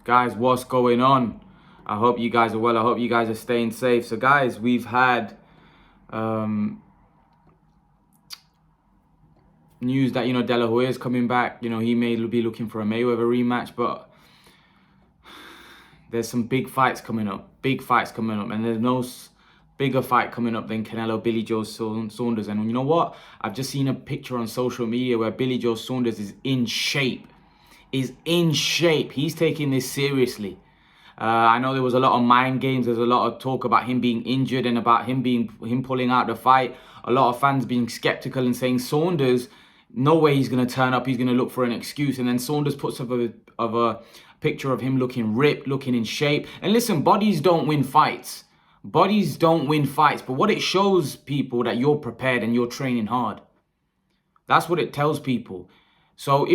Guys, what's going on? I hope you guys are well. I hope you guys are staying safe. So guys, we've had news that, De La Hoya is coming back. He may be looking for a Mayweather rematch, but there's some big fights coming up. And there's no bigger fight coming up than Canelo, Billy Joe Saunders. And you know what? I've just seen a picture on social media where Billy Joe Saunders is in shape. He's taking this seriously. I know there was a lot of mind games. There's a lot of talk about him being injured and about him pulling out the fight. A lot of fans being skeptical and saying Saunders, no way he's going to turn up. He's going to look for an excuse. And then Saunders puts up a picture of him looking ripped, looking in shape. And listen, bodies don't win fights. But what it shows people that you're prepared and you're training hard. That's what it tells people. So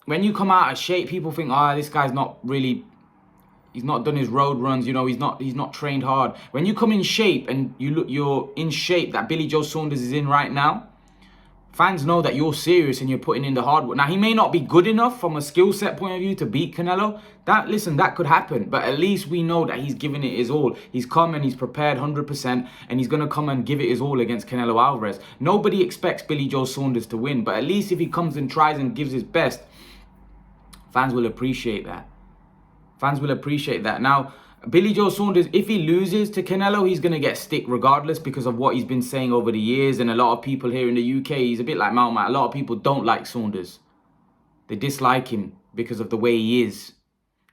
when you come out of shape, people think, this guy's not really, he's not done his road runs, he's not trained hard. When you come in shape and you're in shape that Billy Joe Saunders is in right now, fans know that you're serious and you're putting in the hard work. Now, he may not be good enough from a skill set point of view to beat Canelo. That could happen. But at least we know that he's giving it his all. He's come and he's prepared 100%, and he's going to come and give it his all against Canelo Alvarez. Nobody expects Billy Joe Saunders to win, but at least if he comes and tries and gives his best, fans will appreciate that. Now, Billy Joe Saunders, if he loses to Canelo, he's going to get stick regardless because of what he's been saying over the years. And a lot of people here in the UK, he's a bit like Malma. A lot of people don't like Saunders. They dislike him because of the way he is.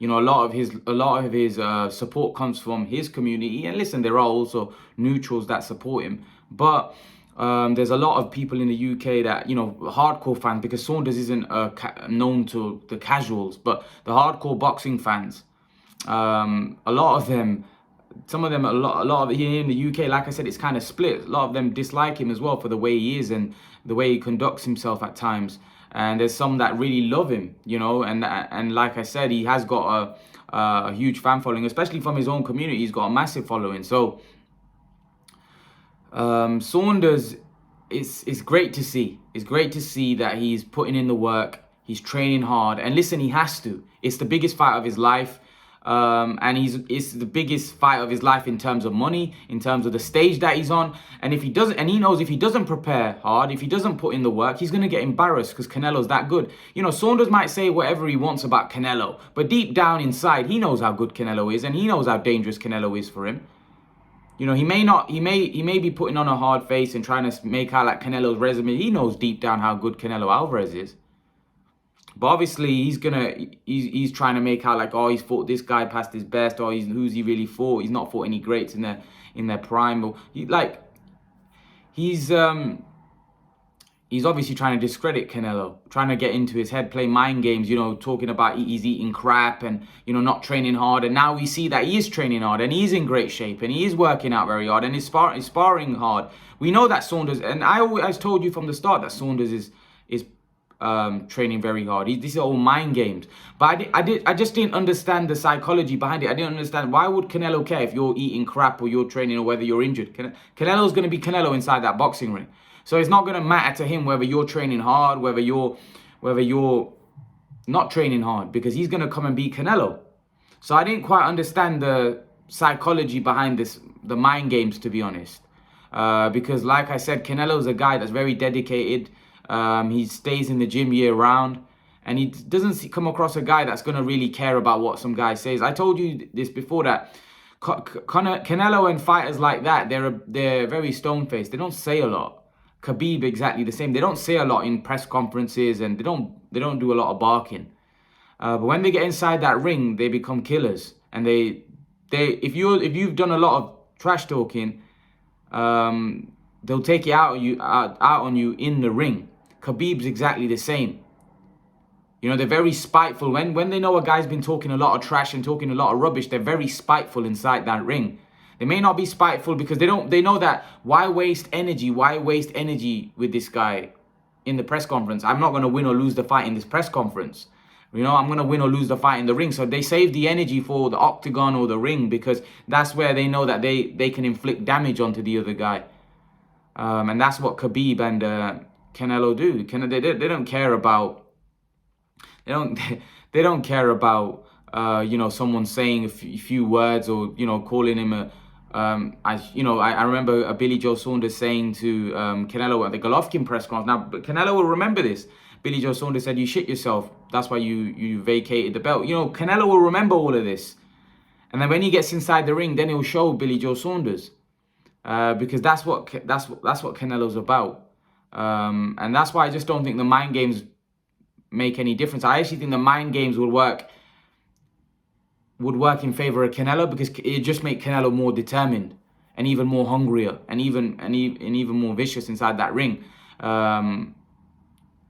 A lot of his support comes from his community. And listen, there are also neutrals that support him. But there's a lot of people in the UK that, hardcore fans, because Saunders isn't known to the casuals, but the hardcore boxing fans, a lot of them here in the UK, like I said, it's kind of split. A lot of them dislike him as well for the way he is and the way he conducts himself at times. And there's some that really love him, and like I said, he has got a huge fan following, especially from his own community. He's got a massive following. So Saunders, it's great to see. It's great to see that he's putting in the work. He's training hard. And listen, he has to. It's the biggest fight of his life. And it's the biggest fight of his life in terms of money, in terms of the stage that he's on. And if he doesn't, and he knows if he doesn't prepare hard, if he doesn't put in the work, he's going to get embarrassed because Canelo's that good. Saunders might say whatever he wants about Canelo, but deep down inside, he knows how good Canelo is, and he knows how dangerous Canelo is for him. He may be putting on a hard face and trying to make out like Canelo's resume. He knows deep down how good Canelo Alvarez is. But obviously, he's trying to make out like, he's fought this guy past his best, or who's he really fought? He's not fought any greats in their prime. Or he's obviously trying to discredit Canelo, trying to get into his head, play mind games, talking about he's eating crap and, not training hard. And now we see that he is training hard and he's in great shape and he is working out very hard and he's sparring hard. We know that Saunders, and I always told you from the start that Saunders is training very hard. These are all mind games. But I just didn't understand the psychology behind it. I didn't understand, why would Canelo care if you're eating crap or you're training or whether you're injured? Canelo's going to be Canelo inside that boxing ring. So it's not going to matter to him whether you're training hard, whether you're not training hard, because he's going to come and beat Canelo. So I didn't quite understand the psychology behind the mind games, to be honest. Because like I said, Canelo's a guy that's very dedicated. He stays in the gym year round, and he doesn't come across a guy that's going to really care about what some guy says. I told you this before, that Canelo and fighters like that, they're very stone-faced. They don't say a lot. Khabib, exactly the same. They don't say a lot in press conferences, and they don't do a lot of barking. But when they get inside that ring, they become killers. And if you've done a lot of trash talking, they'll take it out on you in the ring. Khabib's exactly the same. They're very spiteful. When they know a guy's been talking a lot of trash and talking a lot of rubbish, they're very spiteful inside that ring. They may not be spiteful because they know that why waste energy with this guy in the press conference? I'm not going to win or lose the fight in this press conference. I'm going to win or lose the fight in the ring. So they save the energy for the octagon or the ring, because that's where they know that they can inflict damage onto the other guy. And that's what Khabib and Canelo do. They don't care about you know, someone saying a few words, or, you know, calling him a, I remember Billy Joe Saunders saying to Canelo at the Golovkin press conference. Now, Canelo will remember this. Billy Joe Saunders said, "You shit yourself. That's why you vacated the belt." You know, Canelo will remember all of this. And then when he gets inside the ring, then he'll show Billy Joe Saunders, because that's what Canelo's about. And that's why I just don't think the mind games make any difference. I actually think the mind games would work in favor of Canelo, because it just make Canelo more determined and even more hungrier and even more vicious inside that ring.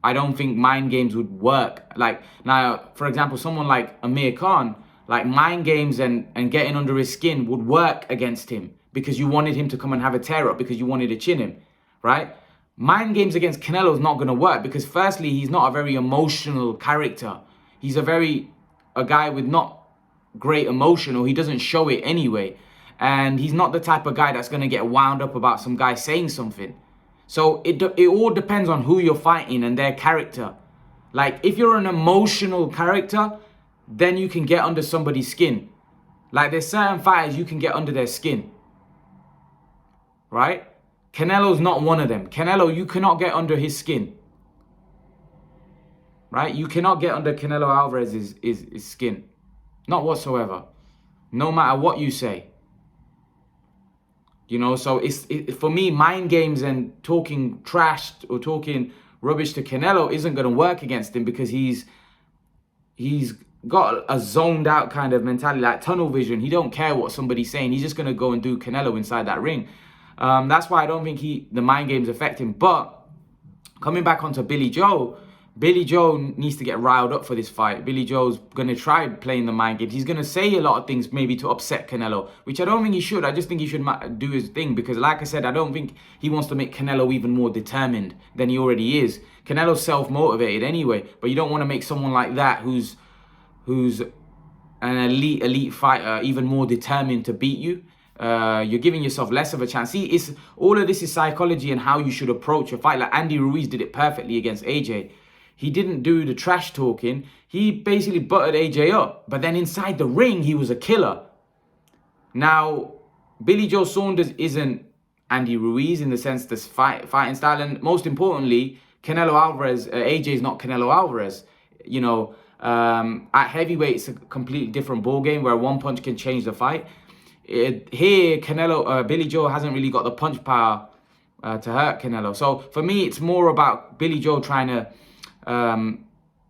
I don't think mind games would work. Like, now, for example, someone like Amir Khan, like, mind games and getting under his skin would work against him, because you wanted him to come and have a tear up, because you wanted to chin him, right? Mind games against Canelo is not going to work, because firstly, he's not a very emotional character. He's a guy with not great emotion, or he doesn't show it anyway. And he's not the type of guy that's going to get wound up about some guy saying something. So it all depends on who you're fighting and their character. Like, if you're an emotional character, then you can get under somebody's skin. Like, there's certain fighters you can get under their skin, right? Canelo's not one of them. Canelo, you cannot get under his skin, right? You cannot get under Canelo Alvarez's skin, not whatsoever, no matter what you say. You know, so for me, mind games and talking trash or talking rubbish to Canelo isn't going to work against him, because he's got a zoned out kind of mentality, like tunnel vision. He don't care what somebody's saying. He's just going to go and do Canelo inside that ring. That's why I don't think the mind games affect him. But coming back onto Billy Joe needs to get riled up for this fight. Billy Joe's going to try playing the mind games. He's going to say a lot of things maybe to upset Canelo, which I don't think he should. I just think he should do his thing, because like I said, I don't think he wants to make Canelo even more determined than he already is. Canelo's self-motivated anyway, but you don't want to make someone like that who's an elite fighter even more determined to beat you. You're giving yourself less of a chance. See, all of this is psychology and how you should approach a fight. Like, Andy Ruiz did it perfectly against AJ. He didn't do the trash talking. He basically buttered AJ up. But then inside the ring, he was a killer. Now, Billy Joe Saunders isn't Andy Ruiz in the sense this fighting style. And most importantly, Canelo Alvarez, AJ is not Canelo Alvarez. You know, at heavyweight, it's a completely different ballgame where one punch can change the fight. Here, Billy Joe hasn't really got the punch power to hurt Canelo. So for me, it's more about Billy Joe trying to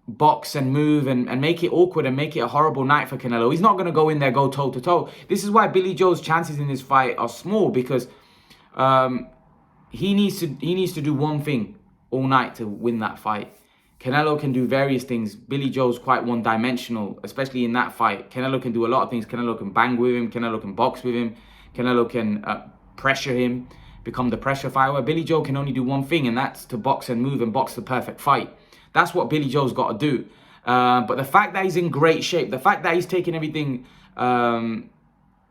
box and move and make it awkward and make it a horrible night for Canelo. He's not going to go in there, go toe to toe. This is why Billy Joe's chances in this fight are small, because he needs to do one thing all night to win that fight. Canelo can do various things. Billy Joe's quite one-dimensional, especially in that fight. Canelo can do a lot of things. Canelo can bang with him. Canelo can box with him. Canelo can pressure him, become the pressure fighter. Billy Joe can only do one thing, and that's to box and move and box the perfect fight. That's what Billy Joe's got to do. But the fact that he's in great shape, the fact that he's taking everything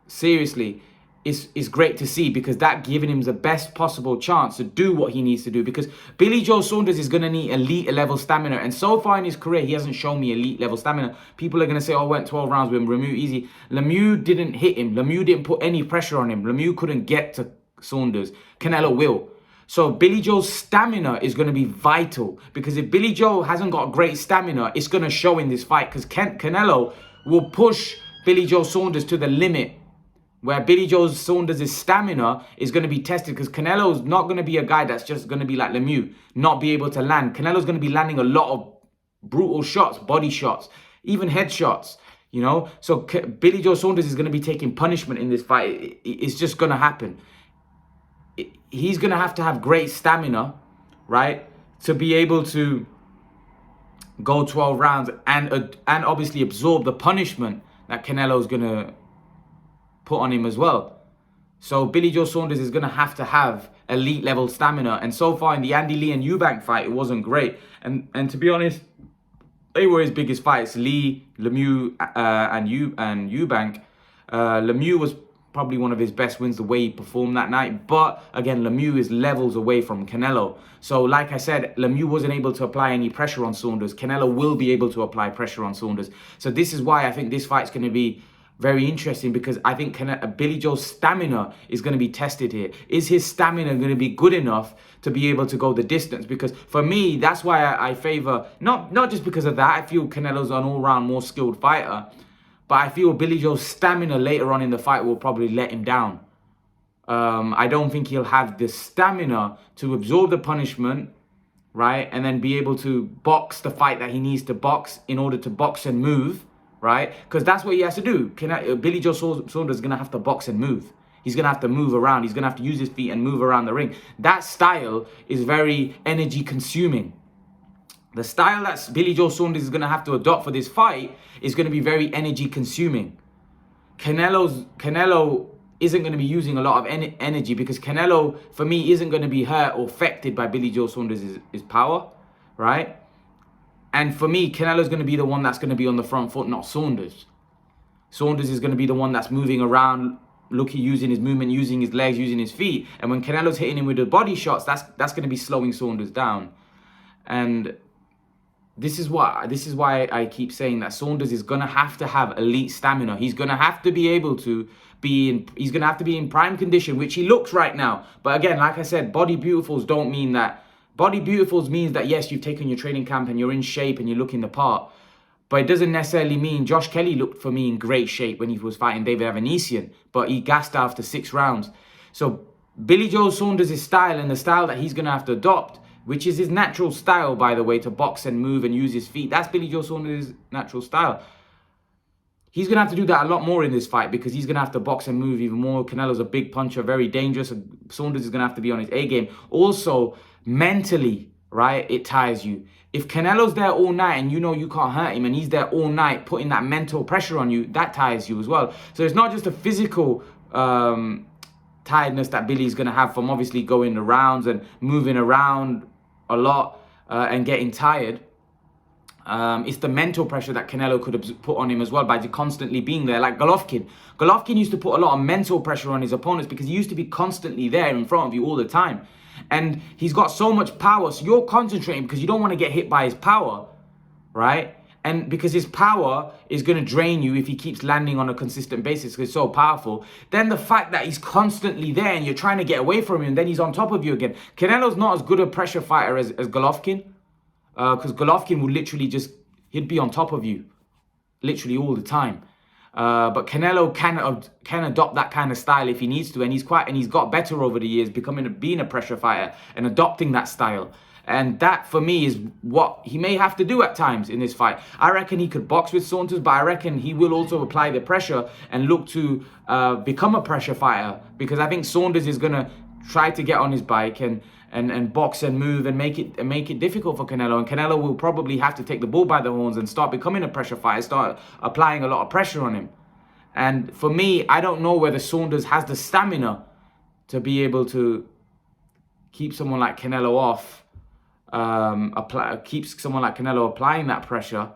seriously, is great to see, because that giving him the best possible chance to do what he needs to do. Because Billy Joe Saunders is going to need elite level stamina, and so far in his career he hasn't shown me elite level stamina. People are going to say, oh, I went 12 rounds with him, Lemieux easy. Lemieux didn't hit him. Lemieux didn't put any pressure on him. Lemieux couldn't get to Saunders. Canelo will. So Billy Joe's stamina is going to be vital, because if Billy Joe hasn't got great stamina, it's going to show in this fight, because Canelo will push Billy Joe Saunders to the limit, where Billy Joe Saunders' stamina is going to be tested, because Canelo's not going to be a guy that's just going to be like Lemieux, not be able to land. Canelo's going to be landing a lot of brutal shots, body shots, even head shots, you know. So Billy Joe Saunders is going to be taking punishment in this fight. It's just going to happen. He's going to have great stamina, right, to be able to go 12 rounds and obviously absorb the punishment that Canelo's going to put on him as well. So Billy Joe Saunders is going to have elite level stamina. And so far in the Andy Lee and Eubank fight, it wasn't great. And to be honest, they were his biggest fights. Lee, Lemieux, and Eubank. Lemieux was probably one of his best wins, the way he performed that night. But again, Lemieux is levels away from Canelo. So like I said, Lemieux wasn't able to apply any pressure on Saunders. Canelo will be able to apply pressure on Saunders. So this is why I think this fight's going to be very interesting, because I think Billy Joe's stamina is going to be tested here. Is his stamina going to be good enough to be able to go the distance? Because for me, that's why I favor, not just because of that, I feel Canelo's an all-round more skilled fighter, but I feel Billy Joe's stamina later on in the fight will probably let him down. I don't think he'll have the stamina to absorb the punishment, right? And then be able to box the fight that he needs to box in order to box and move, right? Because that's what he has to do. Billy Joe Saunders is going to have to box and move. He's going to have to move around. He's going to have to use his feet and move around the ring. That style is very energy consuming. The style that Billy Joe Saunders is going to have to adopt for this fight is going to be very energy consuming. Canelo isn't going to be using a lot of energy, because Canelo, for me, isn't going to be hurt or affected by Billy Joe Saunders' his power, right? And for me, Canelo's going to be the one that's going to be on the front foot, not Saunders. Saunders is going to be the one that's moving around, using his movement, using his legs, using his feet. And when Canelo's hitting him with the body shots, that's going to be slowing Saunders down. And this is why I keep saying that Saunders is going to have elite stamina. He's going to have to be able to he's going to have to be in prime condition, which he looks right now. But again, like I said, body beautifuls don't mean that. Body beautifuls means that, yes, you've taken your training camp and you're in shape and you're looking the part. But it doesn't necessarily mean Josh Kelly looked, for me, in great shape when he was fighting David Avanesian, but he gassed after 6 rounds. So Billy Joe Saunders' style, and the style that he's going to have to adopt, which is his natural style, by the way, to box and move and use his feet. That's Billy Joe Saunders' natural style. He's going to have to do that a lot more in this fight, because he's going to have to box and move even more. Canelo's a big puncher, very dangerous. Saunders is going to have to be on his A game. Also, mentally, right, it tires you. If Canelo's there all night and you know you can't hurt him, and he's there all night putting that mental pressure on you, that tires you as well. So it's not just a physical tiredness that Billy's going to have from obviously going the rounds and moving around a lot and getting tired. It's the mental pressure that Canelo could have put on him as well by constantly being there, like Golovkin. Golovkin used to put a lot of mental pressure on his opponents because he used to be constantly there in front of you all the time. And he's got so much power, so you're concentrating because you don't want to get hit by his power, right? And because his power is going to drain you if he keeps landing on a consistent basis because it's so powerful. Then the fact that he's constantly there and you're trying to get away from him, then he's on top of you again. Canelo's not as good a pressure fighter as Golovkin, because Golovkin would literally he'd be on top of you literally all the time. But Canelo can adopt that kind of style if he needs to, and he's got better over the years, being a pressure fighter and adopting that style. And that, for me, is what he may have to do at times in this fight. I reckon he could box with Saunders, but I reckon he will also apply the pressure and look to become a pressure fighter, because I think Saunders is going to try to get on his bike and box and move and make it difficult for Canelo. And Canelo will probably have to take the bull by the horns and start becoming a pressure fighter, start applying a lot of pressure on him. And for me, I don't know whether Saunders has the stamina to be able to keep someone like Canelo off, keeps someone like Canelo applying that pressure,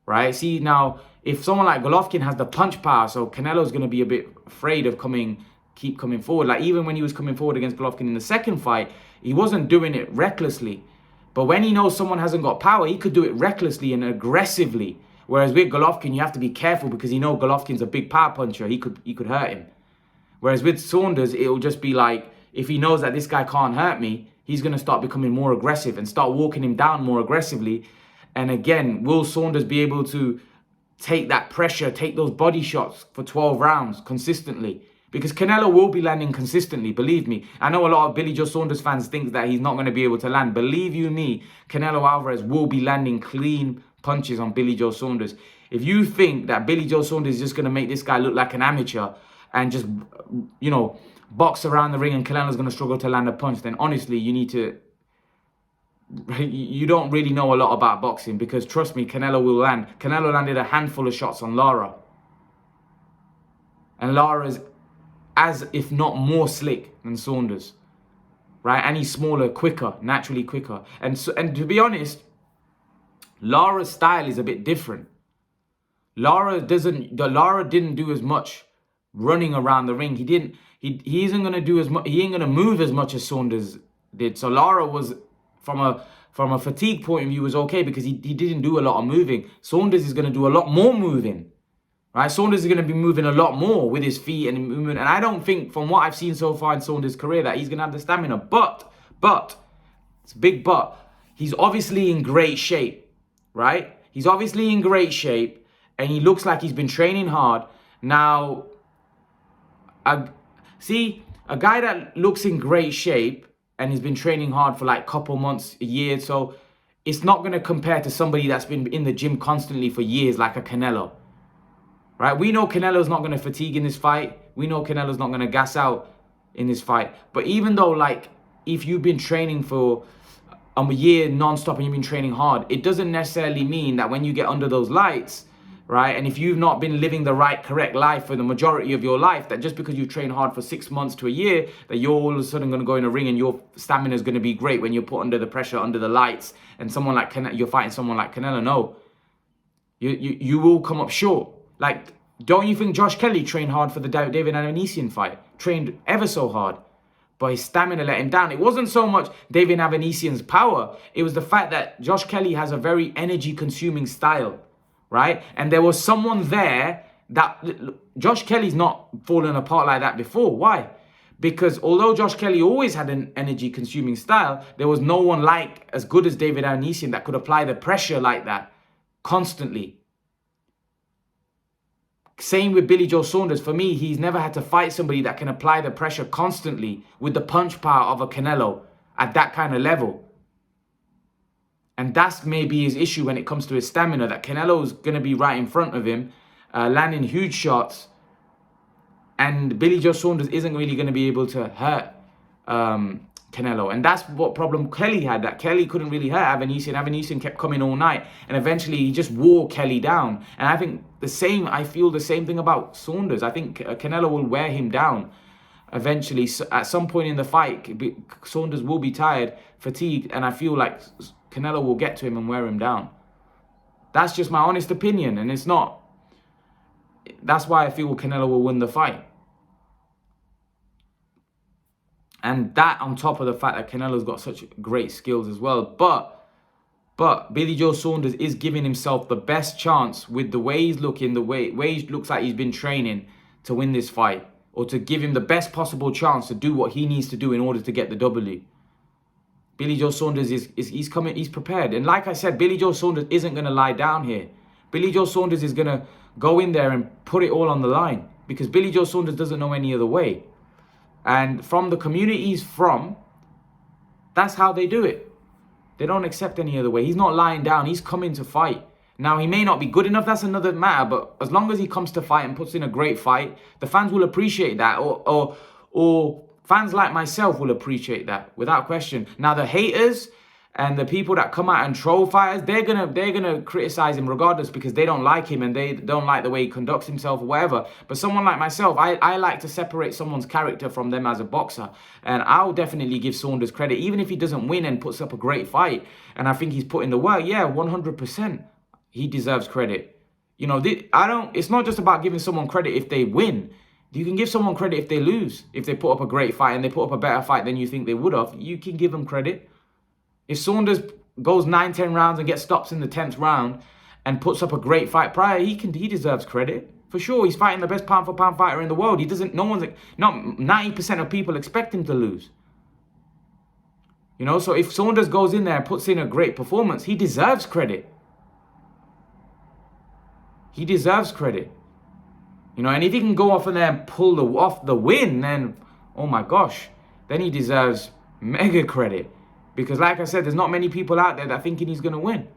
right? See, now, if someone like Golovkin has the punch power, so Canelo's going to be a bit afraid of keep coming forward. Like, even when he was coming forward against Golovkin in the second fight, he wasn't doing it recklessly. But when he knows someone hasn't got power, he could do it recklessly and aggressively. Whereas with Golovkin, you have to be careful because you know Golovkin's a big power puncher. He could hurt him. Whereas with Saunders, it'll just be like, if he knows that this guy can't hurt me, he's going to start becoming more aggressive and start walking him down more aggressively. And again, will Saunders be able to take that pressure, take those body shots for 12 rounds consistently? Because Canelo will be landing consistently, believe me. I know a lot of Billy Joe Saunders fans think that he's not going to be able to land. Believe you me, Canelo Alvarez will be landing clean punches on Billy Joe Saunders. If you think that Billy Joe Saunders is just going to make this guy look like an amateur and just, box around the ring and Canelo's going to struggle to land a punch, then honestly, you don't really know a lot about boxing, because trust me, Canelo will land. Canelo landed a handful of shots on Lara. And Lara's as if not more slick than Saunders, right? And he's smaller, quicker, naturally quicker. And to be honest, Lara's style is a bit different. Lara didn't do as much running around the ring. He isn't going to do as much. He ain't going to move as much as Saunders did. So Lara was, from a fatigue point of view, was okay because he didn't do a lot of moving. Saunders is going to do a lot more moving. Right, Saunders is going to be moving a lot more with his feet and movement. And I don't think, from what I've seen so far in Saunders' career, that he's going to have the stamina. But, it's a big but. He's obviously in great shape, right? He's obviously in great shape, and he looks like he's been training hard. Now, a guy that looks in great shape and has been training hard for like a couple months, a year, so it's not going to compare to somebody that's been in the gym constantly for years, like a Canelo. Right? We know Canelo's not going to fatigue in this fight. We know Canelo's not going to gas out in this fight. But even though, like, if you've been training for a year non-stop and you've been training hard, it doesn't necessarily mean that when you get under those lights, right, and if you've not been living the right, correct life for the majority of your life, that just because you train hard for 6 months to a year, that you're all of a sudden going to go in a ring and your stamina is going to be great when you're put under the pressure, under the lights, and someone like you're fighting someone like Canelo. No. You will come up short. Like, don't you think Josh Kelly trained hard for the David Avanesian fight? Trained ever so hard. But his stamina let him down. It wasn't so much David Avanesian's power. It was the fact that Josh Kelly has a very energy-consuming style, right? And there was someone there that... Josh Kelly's not fallen apart like that before. Why? Because although Josh Kelly always had an energy-consuming style, there was no one like as good as David Avanesian that could apply the pressure like that constantly. Same with Billy Joe Saunders. For me, he's never had to fight somebody that can apply the pressure constantly with the punch power of a Canelo at that kind of level. And that's maybe his issue when it comes to his stamina, that Canelo's going to be right in front of him, landing huge shots. And Billy Joe Saunders isn't really going to be able to hurt Canelo. And that's what problem Kelly had, that Kelly couldn't really hurt Avanesian. Avanesian kept coming all night. And eventually he just wore Kelly down. And I think I feel the same thing about Saunders. I think Canelo will wear him down eventually. So at some point in the fight, Saunders will be tired, fatigued. And I feel like Canelo will get to him and wear him down. That's just my honest opinion. And it's not. That's why I feel Canelo will win the fight. And that on top of the fact that Canelo's got such great skills as well. But Billy Joe Saunders is giving himself the best chance with the way he's looking, the way he looks like he's been training to win this fight. Or to give him the best possible chance to do what he needs to do in order to get the W. Billy Joe Saunders he's prepared. And like I said, Billy Joe Saunders isn't going to lie down here. Billy Joe Saunders is going to go in there and put it all on the line. Because Billy Joe Saunders doesn't know any other way. And from the community he's from, that's how they do it. They don't accept any other way. He's not lying down. He's coming to fight. Now, he may not be good enough. That's another matter. But as long as he comes to fight and puts in a great fight, the fans will appreciate that. Or fans like myself will appreciate that, without question. Now, the haters and the people that come out and troll fighters, they're gonna criticize him regardless because they don't like him and they don't like the way he conducts himself or whatever. But someone like myself, I like to separate someone's character from them as a boxer. And I'll definitely give Saunders credit, even if he doesn't win and puts up a great fight. And I think he's put in the work. Yeah, 100%. He deserves credit. You know, it's not just about giving someone credit if they win. You can give someone credit if they lose. If they put up a great fight and they put up a better fight than you think they would have, you can give them credit. If Saunders goes 9-10 rounds and gets stops in the 10th round and puts up a great fight prior, he deserves credit. For sure, he's fighting the best pound for pound fighter in the world. Not 90% of people expect him to lose. You know, so if Saunders goes in there and puts in a great performance, he deserves credit. He deserves credit. You know, and if he can go off in there and pull off the win, then, oh my gosh, then he deserves mega credit. Because like I said, there's not many people out there that thinking he's going to win.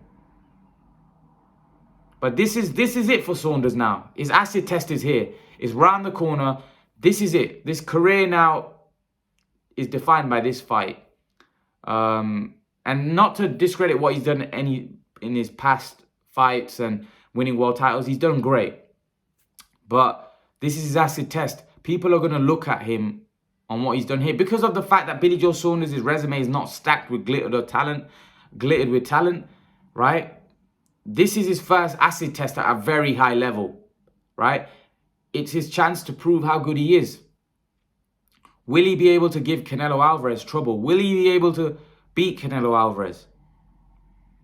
But this is it for Saunders now. His acid test is here. It's round the corner. This is it. This career now is defined by this fight. And not to discredit what he's done in his past fights and winning world titles. He's done great. But this is his acid test. People are going to look at him on what he's done here because of the fact that Billy Joe Saunders' resume is not stacked with glittered with talent, right? This is his first acid test at a very high level, right? it's his chance to prove how good he is. Will he be able to give Canelo Alvarez trouble? Will he be able to beat Canelo Alvarez?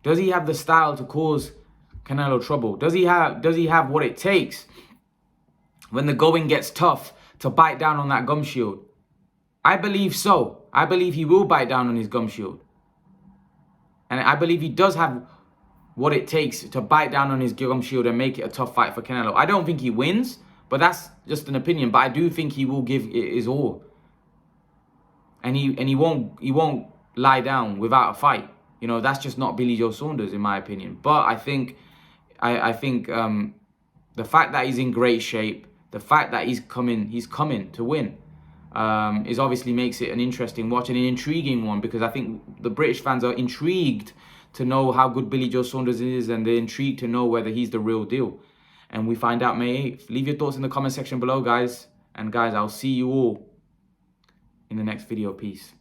Does he have the style to cause Canelo trouble? Does he have what it takes when the going gets tough to bite down on that gum shield? I believe so. I believe he will bite down on his gum shield. And I believe he does have what it takes to bite down on his gum shield and make it a tough fight for Canelo. I don't think he wins, but that's just an opinion. But I do think he will give it his all. And he won't lie down without a fight. You know, that's just not Billy Joe Saunders, in my opinion. But I think the fact that he's in great shape, the fact that he's coming to win, is obviously makes it an interesting watch and an intriguing one, because I think the British fans are intrigued to know how good Billy Joe Saunders is, and they're intrigued to know whether he's the real deal. And we find out May 8th. Leave your thoughts in the comment section below, guys. And guys, I'll see you all in the next video. Peace.